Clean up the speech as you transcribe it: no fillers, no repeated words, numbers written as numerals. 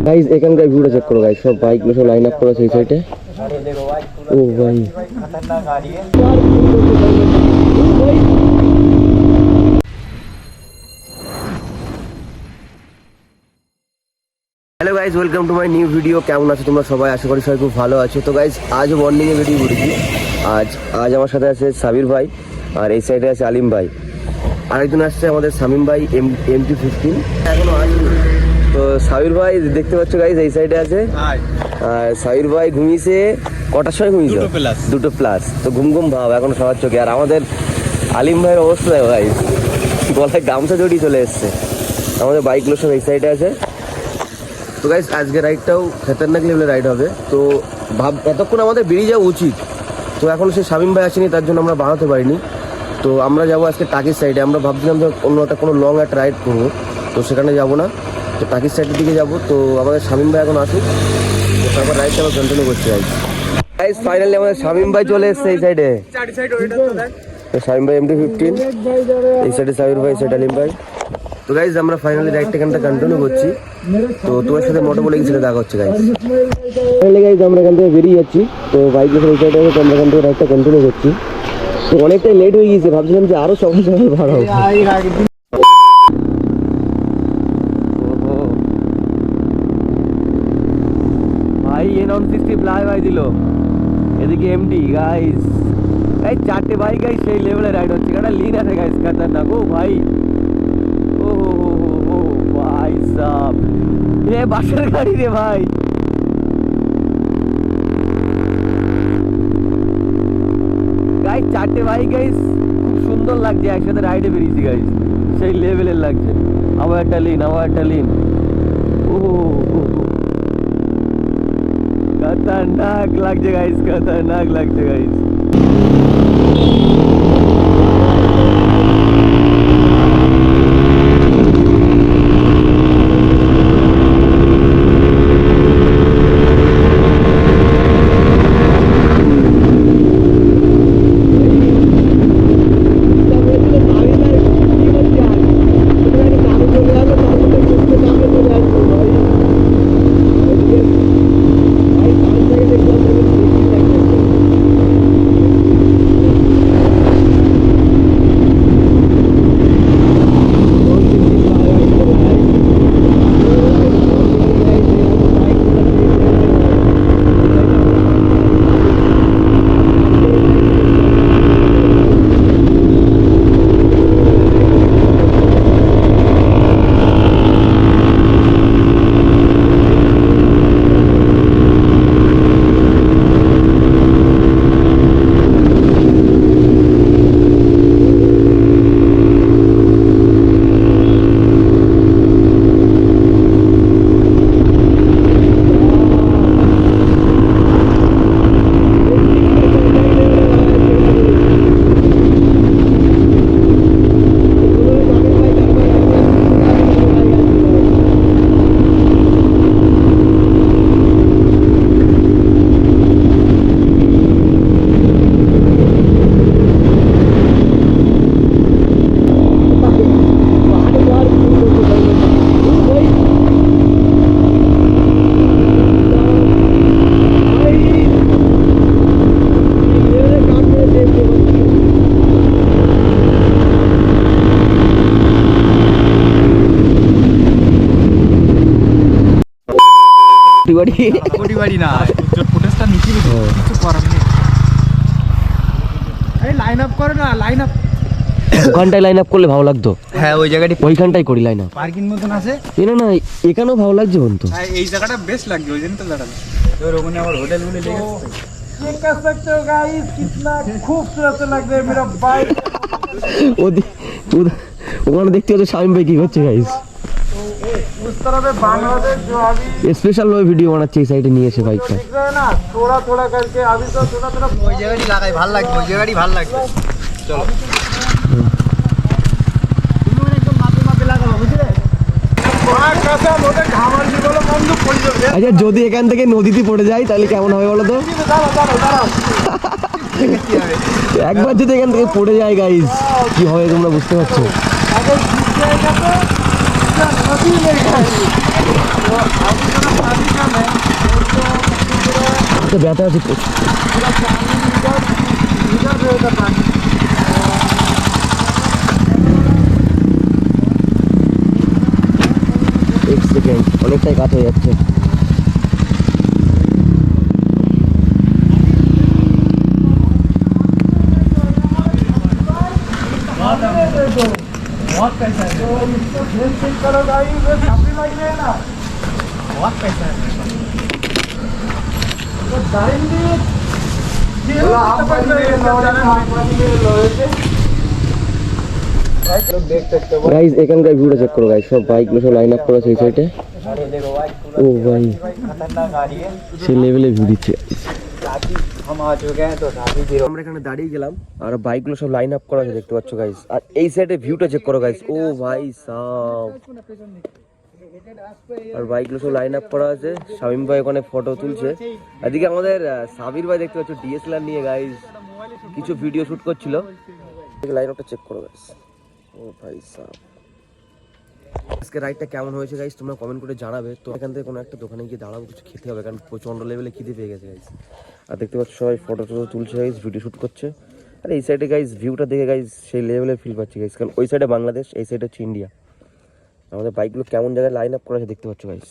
Guys এখানকার ভিউটা check করো गाइस, সব বাইকগুলো সব লাইন আপ করা আছে এই সাইডে। ও ভাই hello guys, welcome to my new video. কেমন আছো তোমরা সবাই? আশা করি সবাই খুব ভালো আছো। তো গাইজ আজও মর্নিংয়ে ভিডিও করেছি। আজ আমার সাথে আছে সাবির ভাই, আর এই সাইডে আছে আলিম ভাই, আরেকজন আসছে আমাদের শামিম ভাই MT-15 এখনো আসেনি। তো সাবির ভাই দেখতে পাচ্ছ গাইজ এই সাইডে আছে, আর সাবির ভাই ঘুমিয়েছে কটার সময়? ঘুমিয়েছে 2:00+। তো ঘুম ভাব এখন সবার চোখে। আর আমাদের আলিম ভাইয়ের অবস্থা ভাই, গলায় গামছা জড়িয়ে চলে এসছে। আমাদের বাইকগুলো সব এই সাইডে আছে। তো গাইস আজকে রাইডটাও খতরনাক লেভেলের রাইড হবে। তো এতক্ষণ আমাদের বেরিয়ে যাওয়া উচিত, তো এখন সে শামিম ভাই আসেনি, তার জন্য আমরা বাড়াতে পারিনি। তো আমরা যাবো আজকে টাকির সাইডে। আমরা ভাবছিলাম যে অন্য একটা কোনো লং একটা রাইড করবো, তো সেখানে যাবো না, তো টাকির সাইডের দিকে যাবো। তো আমাদের শামিম ভাই এখন আসুক, তো তারপর রাইডটা আমরা কন্টিনিউ করছি। গাইস ফাইনালি আমাদের শামিম ভাই চলে এসছে এই সাইডে। তো শামিম ভাই MT-15, এই সাইডে সাবির ভাই, সাইড আলিম ভাই। তো গাইজ আমরা ফাইনালি রাইডটা এখানটা কন্টিনিউ করছি। তো তোমার সাথে মোটো বলে গেছিলে দেখা হচ্ছে গাইজ। ফাইনালি গাইজ আমরা এখান থেকে বেরিয়ে যাচ্ছি। তো বাইকের এই সাইডে আছে, আমরা এখান থেকে রাইডটা কন্টিনিউ করছি। তো অনেকটাই লেট হয়ে গিয়েছে, ভাবছিলাম যে আরো সকাল সকাল ভাড়া হবে। ভাই N160 ফ্লাই ভাই দিল, এদিকে MT গাইজ। গাইজ চারটে বাইক গাইজ সেই লেভেলে রাইড হচ্ছে। একটা লিন আছে গাইজ, খতরনাক। ও ভাই, ও ভাই সাব, এ বাসের গাড়ি রে ভাই। গাইজ চারটে বাইক গাইজ খুব সুন্দর লাগছে, একসাথে রাইডে বেরিয়েছি গাইজ, সেই লেভেলের লাগছে। আবার একটা লিন, ও খতরনাক লাগছে গাইজ, খতরনাক লাগছে গাইজ। বাড়ি না, ফুটেজটা নিচে কিছু করার নেই। এই লাইন আপ করো না, লাইন আপ ওখানটায় লাইন আপ করলে ভালো লাগতো। হ্যাঁ ওই জায়গাটি ওইখানটাই করি লাইন আপ, পার্কিং মতন আছে না এখানেও ভালো লাগছে বন্ধু। হ্যাঁ এই জায়গাটা বেস্ট লাগছে, ওই জন্য তো দাঁড়ালো। তোর ওখানে আবার হোটেলগুলো লেগেছে। चेक कर सकते हो गाइस, कितना खूबसूरत लग रहा है मेरा बाइक। ওখানে দেখতে হচ্ছে শামিম ভাই কি করছে গাইস। उस तरफ बांग्लादेश जो अभी স্পেশাল ভাবে ভিডিও বানাচ্ছে এই সাইডে নিয়ে এসে বাইকটা। दिख रहा है ना, थोड़ा थोड़ा करके अभी तो थोड़ा ওই জায়গাটি লাগাই ভালো লাগবে, ওই জায়গাটি ভালো লাগবে। চলো তুমি একদম মাপে লাগাবো, বুঝলে? আচ্ছা যদি এখান থেকে নদীতে পড়ে যায় তাহলে কেমন হবে বলো তো? একবার যদি এখান থেকে পড়ে যায় গাইস কি হবে তোমরা বুঝতে পারছো? তো ব্যথা আছে पूरा पानी इधर रहेगा पानी এক সেকেন্ড অনেকটাই কাজ হয়ে যাচ্ছে बहुत पैसा है तो इसको चेक करो गाइस ये काफी लग रहे हैं ना बहुत पैसा है तो डायरेक्टली ये आप पानी में लोहे से भाई लोग देख सकते हो গাইস এখানকার ভিউটা চেক করো গাইস সব বাইকগুলো সব লাইন আপ করা আছে এই সাইডে अरे देखो भाई ও ভাই खतरनाक गाड़ी है সেই লেভেলে ভিউ দিচ্ছে काफी हम आ चुके हैं तो काफी जीरो আমরা এখানে দাঁড়িয়ে গেলাম আর বাইকগুলো সব লাইন আপ করা আছে দেখতে পাচ্ছ গাইস আর এই সাইডে ভিউটা চেক করো গাইস ও ভাই সাব আর বাইকগুলো সব লাইন আপ করা আছে শামিম ভাই ওখানে ফটো তুলছে এদিকে আমাদের সাবির ভাই দেখতে পাচ্ছ ডিএসএলআর নিয়ে গাইস কিছু ভিডিও শুট করছিল লাইন আপটা চেক করো গাইস ও ভাই সাব আজকে রাইডটা কেমন হয়েছে গাইস তোমরা কমেন্ট করে জানাবে তো এখান থেকে কোনো একটা দোকানে গিয়ে দাঁড়াবো কিছু খেতে হবে কারণ প্রচন্ড লেভেলে খিদে পেয়ে গেছে গাইস আর দেখতে পাচ্ছ সবাই ফটো টটো তুলছে গাইস ভিডিও শুট করছে আর এই সাইডে গাইস ভিউটা দেখে গাইস সেই লেভেলের ফিল পাচ্ছি গাইস কারণ ওই সাইডে বাংলাদেশ এই সাইডে হচ্ছে ইন্ডিয়া আমাদের বাইকগুলো কেমন জায়গায় লাইন আপ করা আছে দেখতে পাচ্ছ গাইস